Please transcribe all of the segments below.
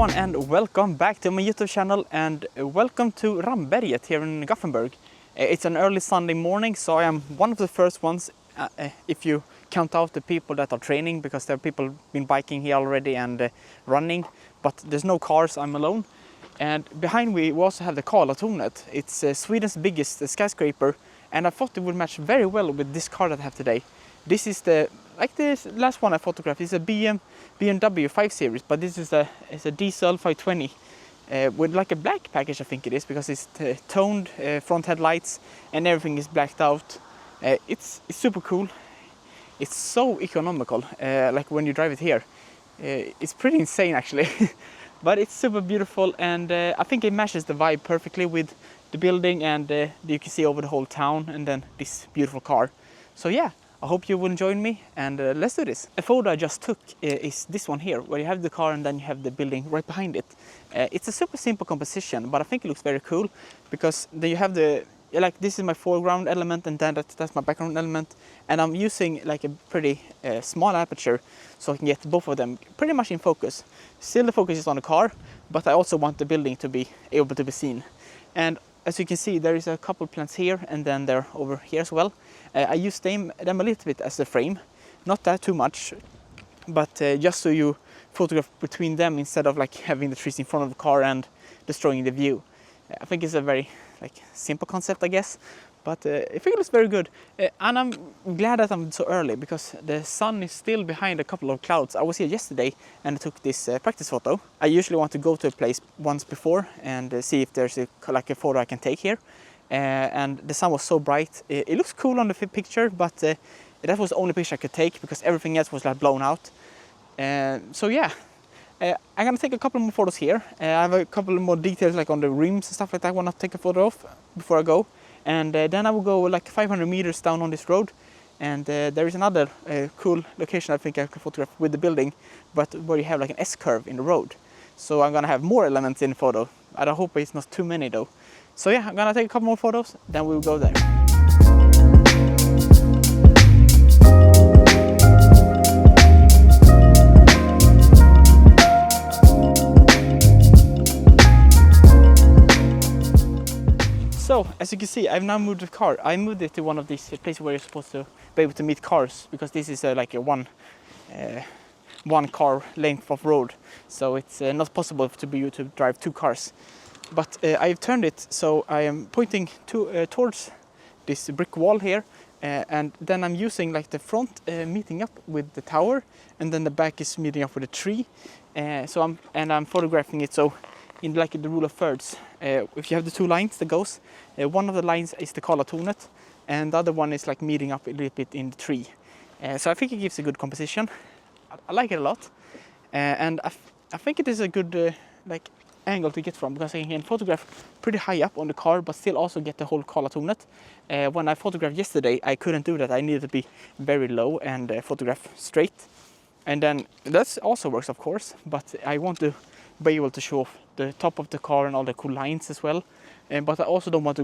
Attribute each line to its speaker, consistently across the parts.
Speaker 1: everyone, and welcome back to my YouTube channel, and welcome to Ramberget here in Gothenburg. It's an early Sunday morning, so I am one of the first ones, if you count out the people that are training, because there are people been biking here already and running, but there's no cars. I'm alone. And behind me we also have the Karlatornet. It's Sweden's biggest skyscraper, and I thought it would match very well with this car that I have today. This is this last one I photographed. It's a BMW 5 Series, but this is a diesel 520 with like a black package, I think it is, because it's toned front headlights and everything is blacked out. It's super cool. It's so economical, like when you drive it here. It's pretty insane actually, but it's super beautiful, and I think it matches the vibe perfectly with the building, and you can see over the whole town, and then this beautiful car. So yeah, I hope you will join me, and let's do this. A photo I just took is this one here, where you have the car and then you have the building right behind it. It's a super simple composition, but I think it looks very cool, because then you have this is my foreground element, and then that's my background element, and I'm using like a pretty small aperture, so I can get both of them pretty much in focus. Still the focus is on the car, but I also want the building to be able to be seen. And as you can see, there is a couple plants here, and then they're over here as well. I use them a little bit as the frame, not that too much, but just so you photograph between them instead of like having the trees in front of the car and destroying the view. I think it's a very simple concept, I guess, but I think it looks very good. And I'm glad that I'm so early, because the sun is still behind a couple of clouds. I was here yesterday and I took this practice photo. I usually want to go to a place once before and see if there's a photo I can take here. And the sun was so bright. It looks cool on the picture, but that was the only picture I could take, because everything else was like blown out. So yeah, I'm gonna take a couple more photos here. I have a couple more details like on the rims and stuff like that I want to take a photo of before I go. And then I will go like 500 meters down on this road, and there is another cool location I think I can photograph with the building, but where you have like an S-curve in the road. So I'm gonna have more elements in the photo. I hope it's not too many though. So yeah, I'm gonna take a couple more photos, then we'll go there. So, as you can see, I've now moved the car. I moved it to one of these places where you're supposed to be able to meet cars, because this is like a one car length of road. So it's not possible to drive two cars. But I've turned it so I am pointing towards this brick wall here, and then I'm using like the front meeting up with the tower, and then the back is meeting up with a tree. So I'm photographing it so in like the rule of thirds. If you have the two lines that goes, one of the lines is the Karlatornet, and the other one is like meeting up a little bit in the tree. So I think it gives a good composition. I like it a lot, and I think it is a good angle to get from, because I can photograph pretty high up on the car, but still also get the whole Karlatornet. When I photographed yesterday, I couldn't do that. I needed to be very low and photograph straight. And then that also works, of course, but I want to be able to show off the top of the car and all the cool lines as well. But I also don't want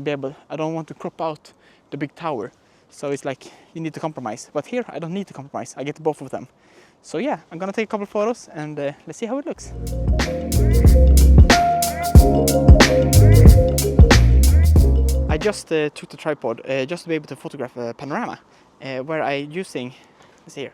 Speaker 1: to crop out the big tower. So it's like you need to compromise. But here I don't need to compromise. I get both of them. So yeah, I'm gonna take a couple of photos, and let's see how it looks. I just took the tripod just to be able to photograph a panorama, where let's see here.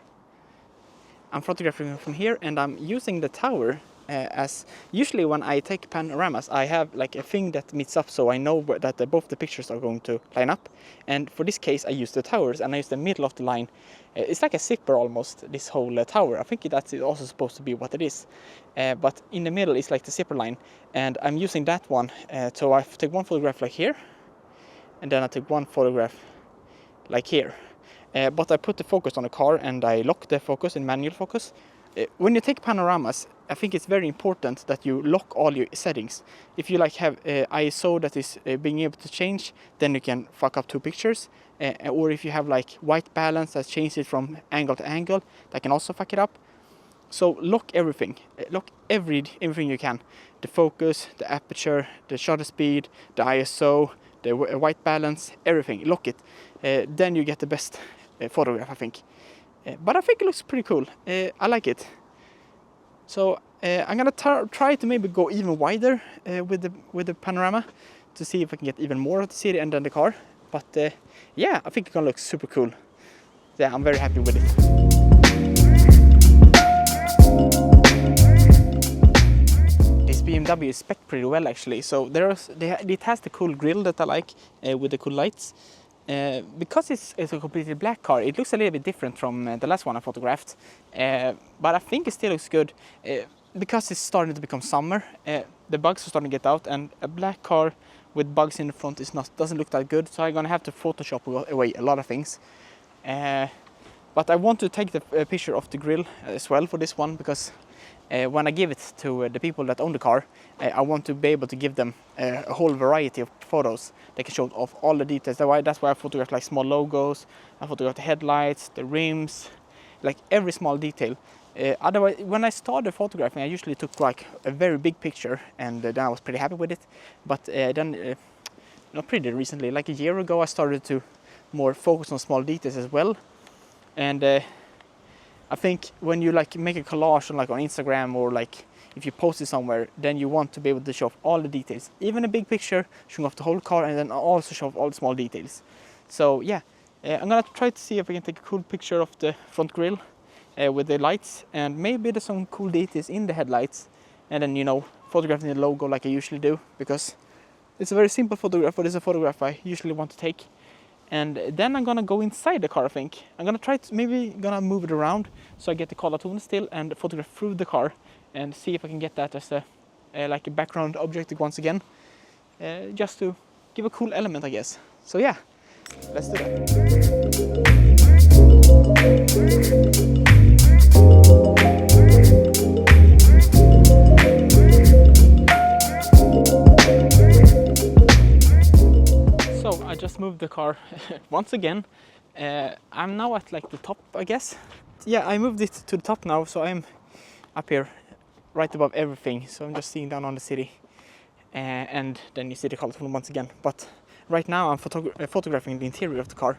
Speaker 1: I'm photographing from here, and I'm using the tower as usually when I take panoramas, I have like a thing that meets up, so I know that both the pictures are going to line up. And for this case, I use the towers, and I use the middle of the line. It's like a zipper almost, this whole tower. I think that's also supposed to be what it is. But in the middle is like the zipper line, and I'm using that one. So I take one photograph like here, and then I take one photograph like here. But I put the focus on the car, and I lock the focus in manual focus. When you take panoramas, I think it's very important that you lock all your settings. If you have ISO that is being able to change, then you can fuck up two pictures. Or if you have white balance that changes it from angle to angle, that can also fuck it up. So lock everything. Lock everything you can. The focus, the aperture, the shutter speed, the ISO, the white balance, everything. Lock it. Then you get the best photograph, I think. But I think it looks pretty cool. I like it. So I'm gonna try to maybe go even wider with the panorama to see if I can get even more of the city and then the car. But yeah, I think it's gonna look super cool. Yeah, I'm very happy with it. This BMW is spec'd pretty well actually. So it has the cool grille that I like with the cool lights. Because it's a completely black car, it looks a little bit different from the last one I photographed. But I think it still looks good. Because it's starting to become summer, the bugs are starting to get out, and a black car with bugs in the front doesn't look that good. So I'm gonna have to Photoshop away a lot of things. But I want to take the picture of the grille as well for this one, because when I give it to the people that own the car, I want to be able to give them a whole variety of photos. They can show off all the details. That's why I photographed like small logos, I photographed the headlights, the rims, like every small detail. Otherwise, when I started photographing, I usually took like a very big picture, and then I was pretty happy with it. But then, not pretty recently, like a year ago, I started to more focus on small details as well. And I think when you like make a collage on Instagram, or like if you post it somewhere, then you want to be able to show off all the details, even a big picture, showing off the whole car, and then also show off all the small details. So yeah, I'm gonna try to see if I can take a cool picture of the front grille with the lights, and maybe there's some cool details in the headlights, and then, you know, photographing the logo like I usually do, because it's a very simple photograph, but it's a photograph I usually want to take. And then I'm gonna go inside the car, I think. I'm gonna try to gonna move it around so I get the color tone still and photograph through the car, and see if I can get that as a like a background object once again, just to give a cool element, I guess. So yeah, let's do that. So I just moved the car once again. I'm now at like the top, I guess. Yeah, I moved it to the top now, so I'm up here right above everything. So I'm just seeing down on the city, and then you see the color once again. But right now I'm photographing the interior of the car,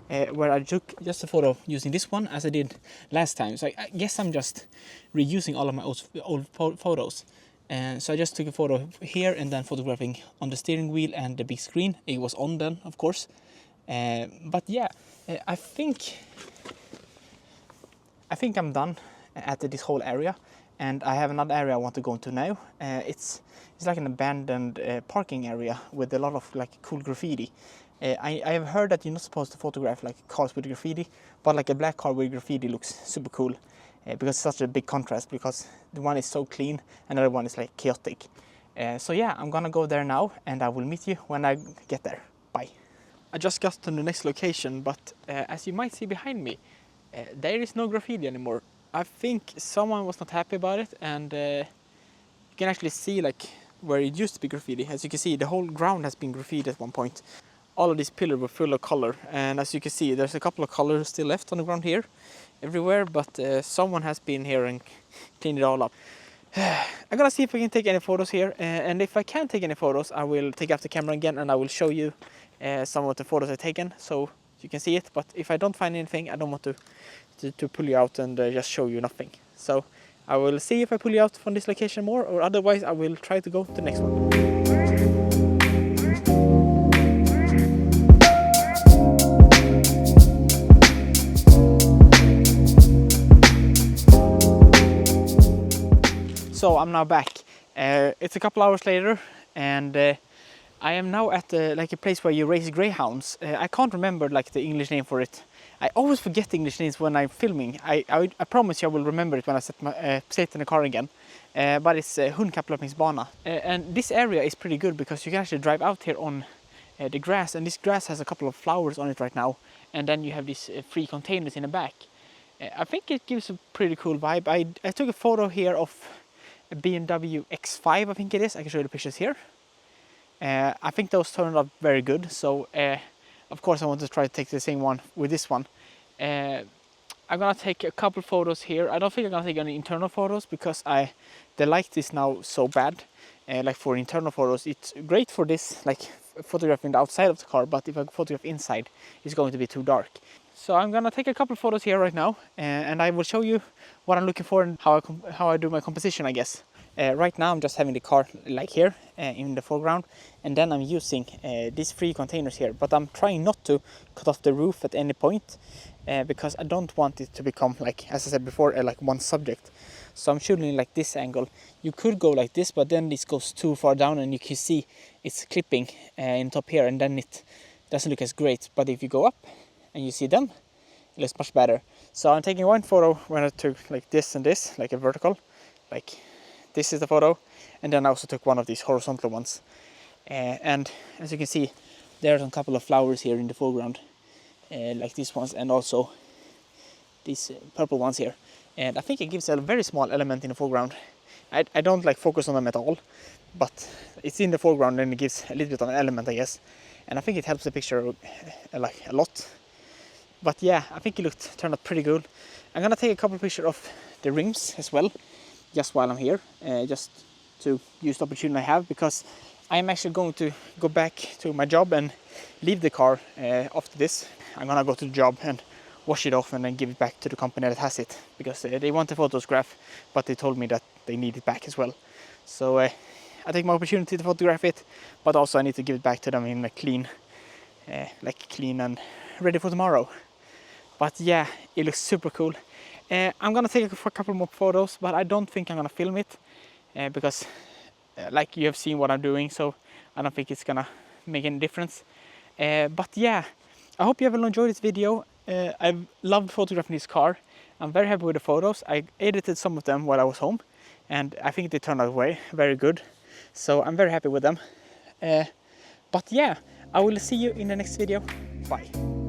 Speaker 1: where I took just a photo using this one as I did last time. So I guess I'm just reusing all of my old photos. So I just took a photo here, and then photographing on the steering wheel and the big screen. It was on then, of course. But yeah, I think I'm done at this whole area, and I have another area I want to go into now. It's like an abandoned parking area with a lot of like cool graffiti. I have heard that you're not supposed to photograph like cars with graffiti, but like a black car with graffiti looks super cool. Because it's such a big contrast, because the one is so clean and the other one is like chaotic. So yeah, I'm gonna go there now, and I will meet you when I get there. Bye. I just got to the next location, but as you might see behind me, there is no graffiti anymore. I think someone was not happy about it, and you can actually see like where it used to be graffiti. As you can see, the whole ground has been graffiti at one point. All of these pillars were full of color, and as you can see, there's a couple of colors still left on the ground here, everywhere, but someone has been here and cleaned it all up. I'm gonna see if I can take any photos here, and if I can't take any photos, I will take up the camera again and I will show you some of the photos I've taken, so you can see it. But if I don't find anything, I don't want to pull you out and just show you nothing. So I will see if I pull you out from this location more, or otherwise I will try to go to the next one. So I'm now back. It's a couple hours later, and I am now at like a place where you race greyhounds. I can't remember like the English name for it. I always forget the English names when I'm filming. I promise you I will remember it when I sit in the car again. But it's hundkapplöpningsbana. And this area is pretty good because you can actually drive out here on the grass, and this grass has a couple of flowers on it right now. And then you have these free containers in the back. I think it gives a pretty cool vibe. I took a photo here of a BMW X5, I think it is. I can show you the pictures here. I think those turned out very good, so of course I want to try to take the same one with this one. I'm gonna take a couple photos here. I don't think I'm gonna take any internal photos because the light is now so bad. Like for internal photos, it's great for this, like photographing the outside of the car, but if I photograph inside, it's going to be too dark. So I'm gonna take a couple photos here right now, and I will show you what I'm looking for and how I do my composition, I guess. Right now I'm just having the car like here in the foreground, and then I'm using these 3 containers here, but I'm trying not to cut off the roof at any point because I don't want it to become, like, as I said before, like one subject. So I'm shooting like this angle. You could go like this, but then this goes too far down and you can see it's clipping in top here, and then it doesn't look as great. But if you go up and you see them, it looks much better. So I'm taking one photo when I took like this and this, like a vertical, like this is the photo, and then I also took one of these horizontal ones. And as you can see, there's a couple of flowers here in the foreground, like these ones, and also these purple ones here. And I think it gives a very small element in the foreground. I don't like focus on them at all, but it's in the foreground and it gives a little bit of an element, I guess. And I think it helps the picture like a lot. But yeah, I think it turned out pretty good. I'm gonna take a couple of pictures of the rims as well, just while I'm here, just to use the opportunity I have, because I'm actually going to go back to my job and leave the car after this. I'm gonna go to the job and wash it off and then give it back to the company that has it, because they want the photograph, but they told me that they need it back as well. So I take my opportunity to photograph it, but also I need to give it back to them in a clean and ready for tomorrow. But yeah, it looks super cool. I'm gonna take a couple more photos, but I don't think I'm gonna film it because like you have seen what I'm doing, so I don't think it's gonna make any difference. But yeah, I hope you have enjoyed this video. I've loved photographing this car. I'm very happy with the photos. I edited some of them while I was home, and I think they turned out very good. So I'm very happy with them. But yeah, I will see you in the next video. Bye.